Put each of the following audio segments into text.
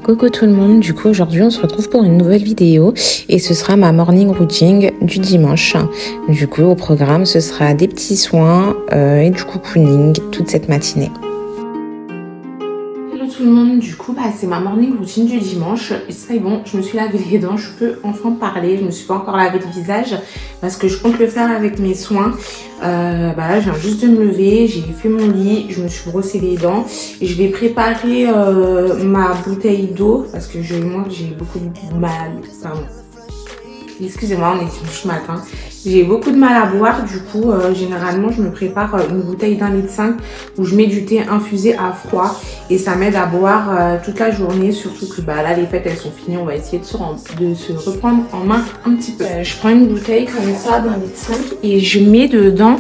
Coucou tout le monde, du coup aujourd'hui on se retrouve pour une nouvelle vidéo et ce sera ma morning routine du dimanche. Du coup au programme ce sera des petits soins et du cocooning toute cette matinée. Hello tout le monde, du coup c'est ma morning routine du dimanche. C'est bon, je me suis lavé les dents, je peux enfin parler, je me suis pas encore lavé le visage parce que je compte le faire avec mes soins. Là je viens juste de me lever, j'ai fait mon lit, je me suis brossé les dents et je vais préparer ma bouteille d'eau parce que moi j'ai beaucoup de mal, excusez-moi, on est dimanche matin. J'ai beaucoup de mal à boire, du coup, généralement, je me prépare une bouteille d'1,5 litre où je mets du thé infusé à froid et ça m'aide à boire toute la journée. Surtout que là, les fêtes, elles sont finies. On va essayer de se reprendre en main un petit peu. Je prends une bouteille comme ça d'1,5 litre et je mets dedans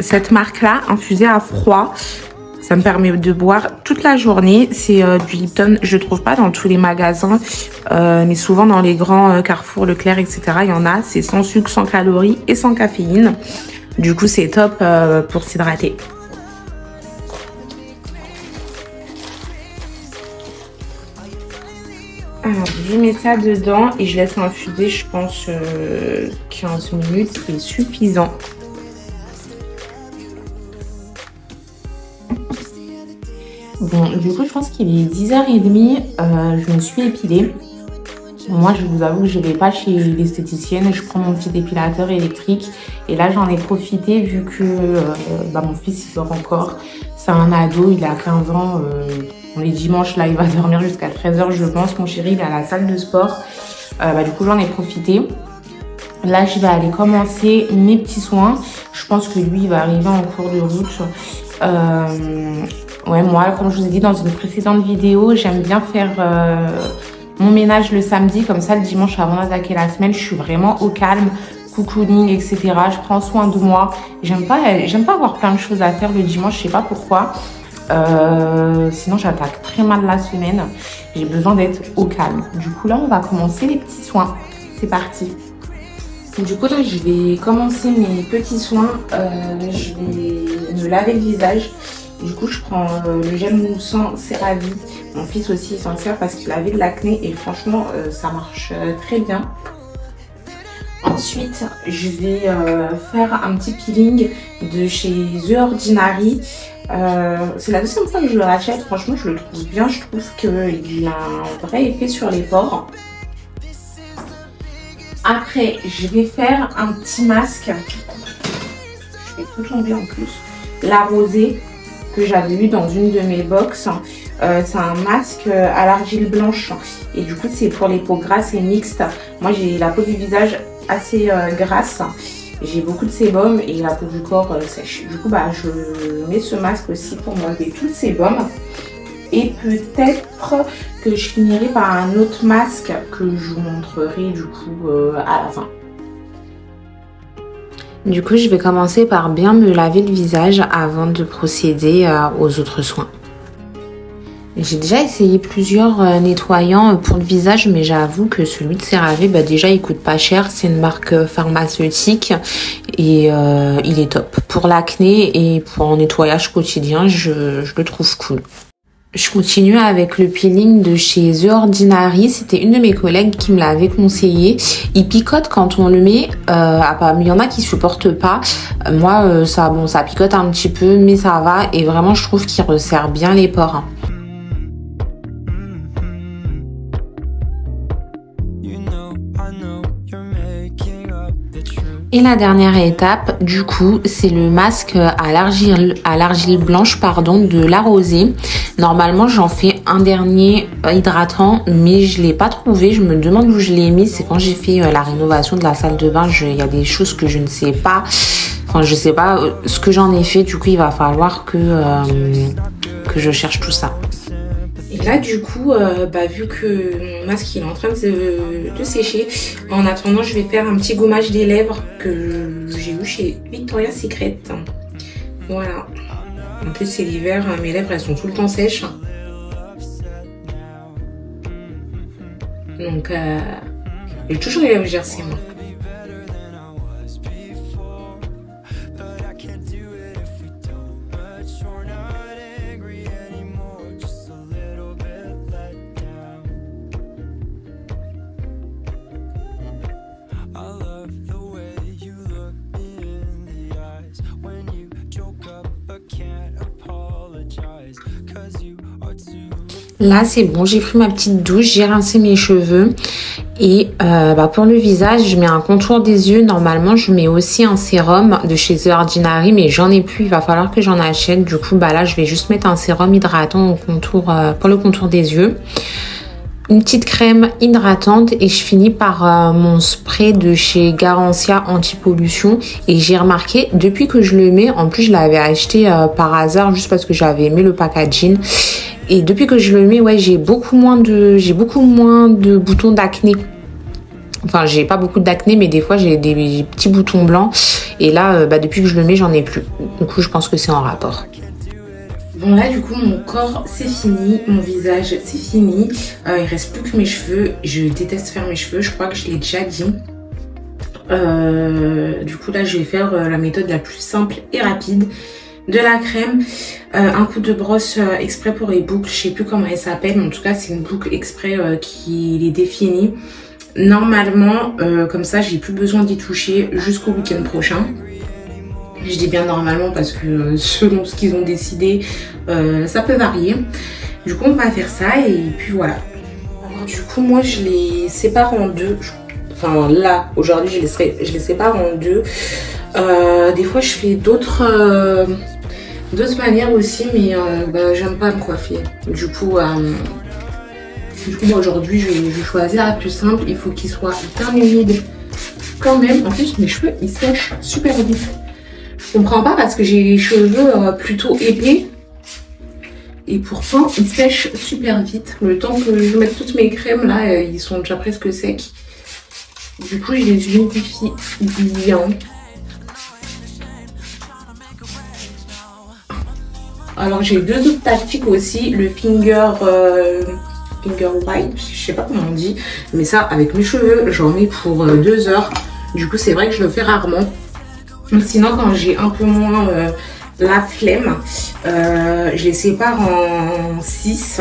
cette marque-là, infusée à froid. Ça me permet de boire toute la journée. C'est du Lipton. Je ne trouve pas dans tous les magasins, mais souvent dans les grands Carrefour, Leclerc, etc. Il y en a. C'est sans sucre, sans calories et sans caféine. Du coup, c'est top pour s'hydrater. Alors, je mets ça dedans et je laisse infuser, je pense, 15 minutes. C'est suffisant. Bon, du coup, je pense qu'il est 10h30. Je me suis épilée. Moi, je vous avoue que je ne vais pas chez l'esthéticienne. Je prends mon petit épilateur électrique. Et là, j'en ai profité vu que mon fils, il dort encore. C'est un ado, il a 15 ans. On est dimanche, là, il va dormir jusqu'à 13h, je pense. Mon chéri, il est à la salle de sport. Du coup, j'en ai profité. Là, je vais aller commencer mes petits soins. Je pense que lui, il va arriver en cours de route. Ouais, moi, comme je vous ai dit dans une précédente vidéo, j'aime bien faire mon ménage le samedi. Comme ça, le dimanche, avant d'attaquer la semaine, je suis vraiment au calme, cocooning, etc. Je prends soin de moi. J'aime pas avoir plein de choses à faire le dimanche, je sais pas pourquoi. Sinon, j'attaque très mal la semaine. J'ai besoin d'être au calme. Du coup, là, on va commencer les petits soins. C'est parti. Du coup, là, je vais commencer mes petits soins. Je vais me laver le visage. Du coup, je prends le gel moussant CeraVe. Mon fils aussi s'en sert parce qu'il avait de l'acné et franchement, ça marche très bien. Ensuite, je vais faire un petit peeling de chez The Ordinary. C'est la deuxième fois que je le rachète. Franchement, je le trouve bien. Je trouve qu'il a un vrai effet sur les pores. Après, je vais faire un petit masque. Je vais tout tomber en plus. La rosée que j'avais eu dans une de mes box. C'est un masque à l'argile blanche. Et du coup, c'est pour les peaux grasses et mixtes. Moi, j'ai la peau du visage assez grasse. J'ai beaucoup de sébum et la peau du corps sèche. Du coup, je mets ce masque aussi pour m'enlever tout le sébum. Et peut-être que je finirai par un autre masque que je vous montrerai du coup à la fin. Du coup, je vais commencer par bien me laver le visage avant de procéder aux autres soins. J'ai déjà essayé plusieurs nettoyants pour le visage, mais j'avoue que celui de CeraVe, déjà il coûte pas cher. C'est une marque pharmaceutique et il est top. Pour l'acné et pour un nettoyage quotidien, je le trouve cool. Je continue avec le peeling de chez The Ordinary. C'était une de mes collègues qui me l'avait conseillé. Il picote quand on le met. Il y en a qui supportent pas. Moi, ça picote un petit peu, mais ça va. Et vraiment, je trouve qu'il resserre bien les pores. Et la dernière étape, du coup, c'est le masque à l'argile blanche, de La Rosée. Normalement, j'en fais un dernier hydratant, mais je l'ai pas trouvé. Je me demande où je l'ai mis. C'est quand j'ai fait la rénovation de la salle de bain. Il y a des choses que je ne sais pas. Enfin, je sais pas ce que j'en ai fait. Du coup, il va falloir que je cherche tout ça. Et là, du coup, vu que mon masque il est en train de sécher, en attendant, je vais faire un petit gommage des lèvres que j'ai eu chez Victoria's Secret. Voilà. En plus, c'est l'hiver, mes lèvres, elles sont tout le temps sèches. Donc, j'ai toujours les lèvres gercées, moi. Là, c'est bon, j'ai pris ma petite douche, j'ai rincé mes cheveux. Et pour le visage, je mets un contour des yeux. Normalement, je mets aussi un sérum de chez The Ordinary, mais j'en ai plus. Il va falloir que j'en achète. Du coup, là, je vais juste mettre un sérum hydratant au contour, pour le contour des yeux. Une petite crème hydratante et je finis par mon spray de chez Garancia anti-pollution. Et j'ai remarqué, depuis que je le mets, en plus, je l'avais acheté par hasard juste parce que j'avais aimé le packaging. Et depuis que je le mets, ouais, j'ai beaucoup moins de boutons d'acné. Enfin, j'ai pas beaucoup d'acné, mais des fois, j'ai des petits boutons blancs. Et là, depuis que je le mets, j'en ai plus. Du coup, je pense que c'est en rapport. Bon, là, du coup, mon corps, c'est fini. Mon visage, c'est fini. Il reste plus que mes cheveux. Je déteste faire mes cheveux. Je crois que je l'ai déjà dit. Du coup, là, je vais faire la méthode la plus simple et rapide. De la crème, un coup de brosse exprès pour les boucles, je sais plus comment elle s'appelle, mais en tout cas c'est une boucle exprès qui les définit. Normalement, comme ça j'ai plus besoin d'y toucher jusqu'au week-end prochain. Je dis bien normalement parce que selon ce qu'ils ont décidé, ça peut varier. Du coup on va faire ça et puis voilà. Alors du coup moi je les sépare en deux. Enfin là aujourd'hui je les sépare en deux. Des fois je fais d'autres manières aussi, mais j'aime pas me coiffer. Du coup moi aujourd'hui je vais choisir la plus simple. Il faut qu'il soit bien humide quand même. En plus mes cheveux ils sèchent super vite. Je comprends pas parce que j'ai les cheveux plutôt épais et pourtant ils sèchent super vite. Le temps que je mette toutes mes crèmes là, ils sont déjà presque secs. Du coup je les humidifie bien. Alors j'ai deux autres tactiques aussi, le finger wipe, je sais pas comment on dit, mais ça avec mes cheveux j'en mets pour 2 heures. Du coup c'est vrai que je le fais rarement. Sinon quand j'ai un peu moins la flemme, je les sépare en 6.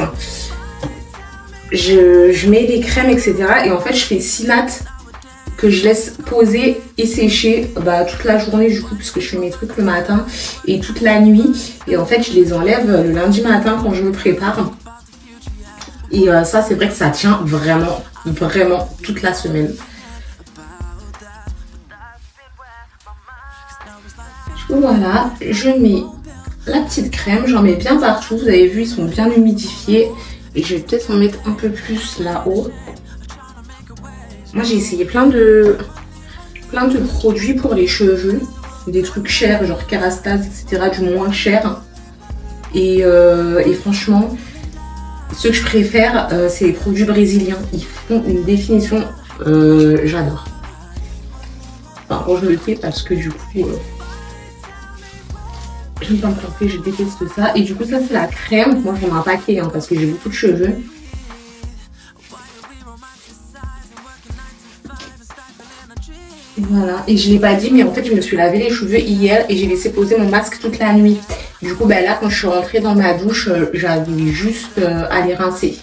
Je mets les crèmes etc. Et en fait je fais 6 nattes que je laisse poser et sécher toute la journée du coup puisque je fais mes trucs le matin et toute la nuit. Et en fait je les enlève le lundi matin quand je me prépare. Et ça c'est vrai que ça tient vraiment toute la semaine. Du coup voilà, je mets la petite crème, j'en mets bien partout. Vous avez vu ils sont bien humidifiés. Et je vais peut-être en mettre un peu plus là-haut. Moi j'ai essayé plein de produits pour les cheveux, des trucs chers genre Kerastase etc, du moins cher. Et franchement, ceux que je préfère c'est les produits brésiliens. Ils font une définition, j'adore. Enfin bon, je le fais parce que du coup j'aime pas me coiffer, je déteste ça. Et du coup ça c'est la crème, moi j'en ai un paquet parce que j'ai beaucoup de cheveux. Voilà, et je l'ai pas dit mais en fait je me suis lavé les cheveux hier et j'ai laissé poser mon masque toute la nuit. Du coup là quand je suis rentrée dans ma douche, j'avais juste à les rincer.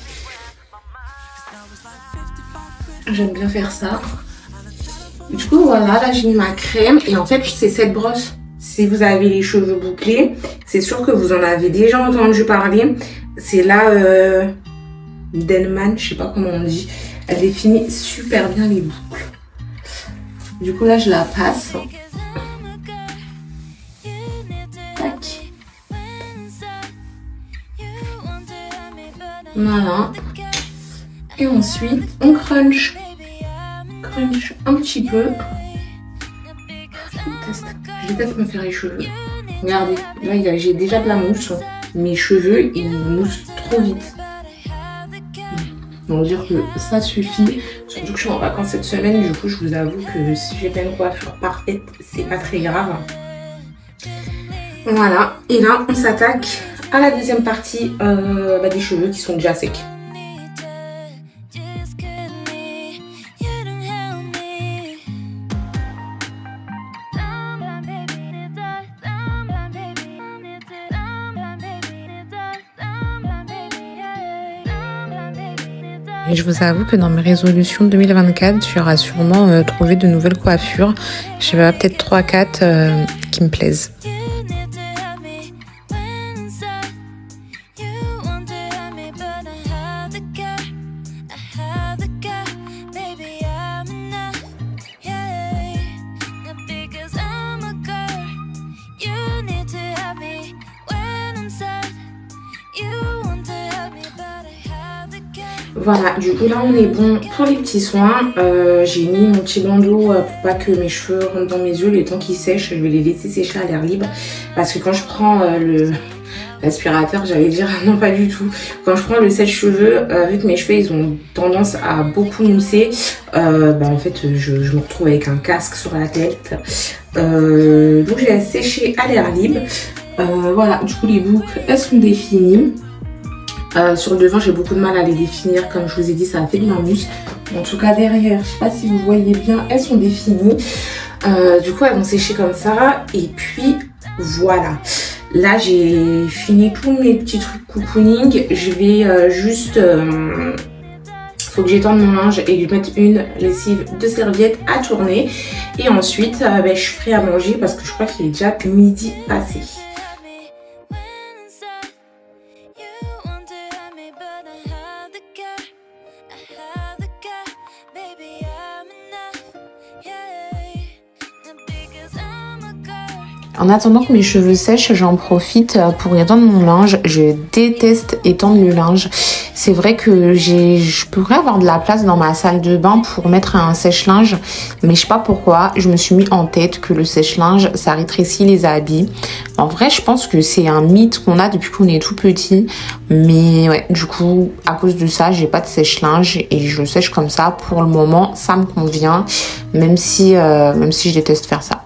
J'aime bien faire ça. Du coup voilà, là j'ai mis ma crème et en fait c'est cette brosse. Si vous avez les cheveux bouclés, c'est sûr que vous en avez déjà entendu parler. C'est là Denman, je sais pas comment on dit. Elle définit super bien les boucles. Du coup là je la passe. Tac. Voilà. Et ensuite on crunch. Crunch un petit peu. Je déteste me faire les cheveux. Regardez, là j'ai déjà de la mousse. Mes cheveux ils moussent trop vite. Donc dire que ça suffit. Surtout que je suis en vacances cette semaine, du coup je vous avoue que si j'ai pas une coiffure parfaite, c'est pas très grave. Voilà, et là on s'attaque à la deuxième partie des cheveux qui sont déjà secs. Et je vous avoue que dans mes résolutions 2024, il y aura sûrement trouvé de nouvelles coiffures. Je vais peut-être 3-4 qui me plaisent. Voilà, du coup là on est bon pour les petits soins. J'ai mis mon petit bandeau pour pas que mes cheveux rentrent dans mes yeux. Le temps qu'ils sèchent, je vais les laisser sécher à l'air libre. Parce que quand je prends l'aspirateur, j'allais dire non pas du tout. Quand je prends le sèche-cheveux, vu que mes cheveux ils ont tendance à beaucoup mousser, en fait je me retrouve avec un casque sur la tête. Donc je laisse sécher à l'air libre. Voilà, du coup les boucles elles sont définies. Sur le devant j'ai beaucoup de mal à les définir, comme je vous ai dit ça a fait de l'embûche. En tout cas derrière, je sais pas si vous voyez bien, elles sont définies. Du coup elles vont sécher comme ça et puis voilà. Là j'ai fini tous mes petits trucs cocooning. Je vais juste faut que j'étende mon linge et lui mettre une lessive de serviette à tourner. Et ensuite je ferai à manger parce que je crois qu'il est déjà midi passé. En attendant que mes cheveux sèchent, j'en profite pour étendre mon linge. Je déteste étendre le linge. C'est vrai que je pourrais avoir de la place dans ma salle de bain pour mettre un sèche-linge, mais je sais pas pourquoi. Je me suis mis en tête que le sèche-linge, ça rétrécit les habits. En vrai, je pense que c'est un mythe qu'on a depuis qu'on est tout petit. Mais ouais, du coup, à cause de ça, j'ai pas de sèche-linge et je le sèche comme ça. Pour le moment, ça me convient, même si je déteste faire ça.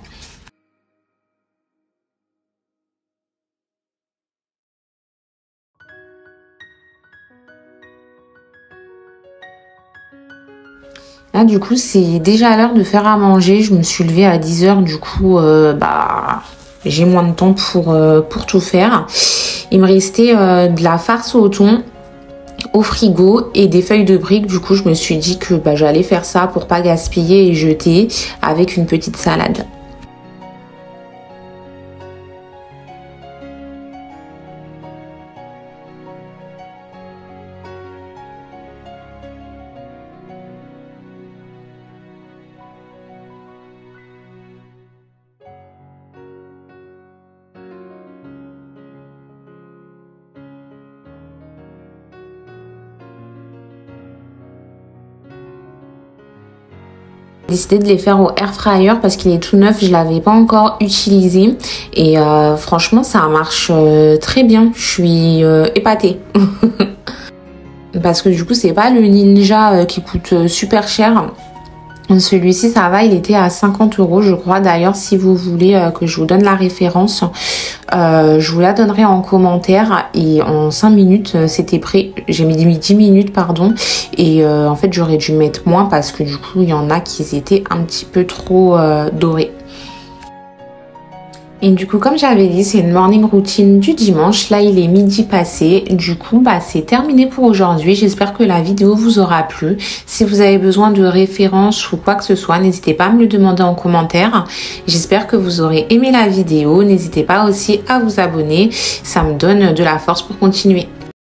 Là, du coup, c'est déjà l'heure de faire à manger. Je me suis levée à 10 h. Du coup, j'ai moins de temps pour tout faire. Il me restait de la farce au thon au frigo et des feuilles de briques. Du coup, je me suis dit que j'allais faire ça pour pas gaspiller et jeter avec une petite salade. J'ai décidé de les faire au air fryer parce qu'il est tout neuf, je l'avais pas encore utilisé et franchement ça marche très bien. Je suis épatée. Parce que du coup c'est pas le Ninja qui coûte super cher. Celui-ci ça va, il était à 50 € je crois. D'ailleurs si vous voulez que je vous donne la référence, je vous la donnerai en commentaire. Et en 5 minutes c'était prêt. J'ai mis 10 minutes pardon. Et en fait j'aurais dû mettre moins parce que du coup il y en a qui étaient un petit peu trop dorés. Et du coup, comme j'avais dit, c'est une morning routine du dimanche. Là, il est midi passé. Du coup, c'est terminé pour aujourd'hui. J'espère que la vidéo vous aura plu. Si vous avez besoin de références ou quoi que ce soit, n'hésitez pas à me le demander en commentaire. J'espère que vous aurez aimé la vidéo. N'hésitez pas aussi à vous abonner. Ça me donne de la force pour continuer.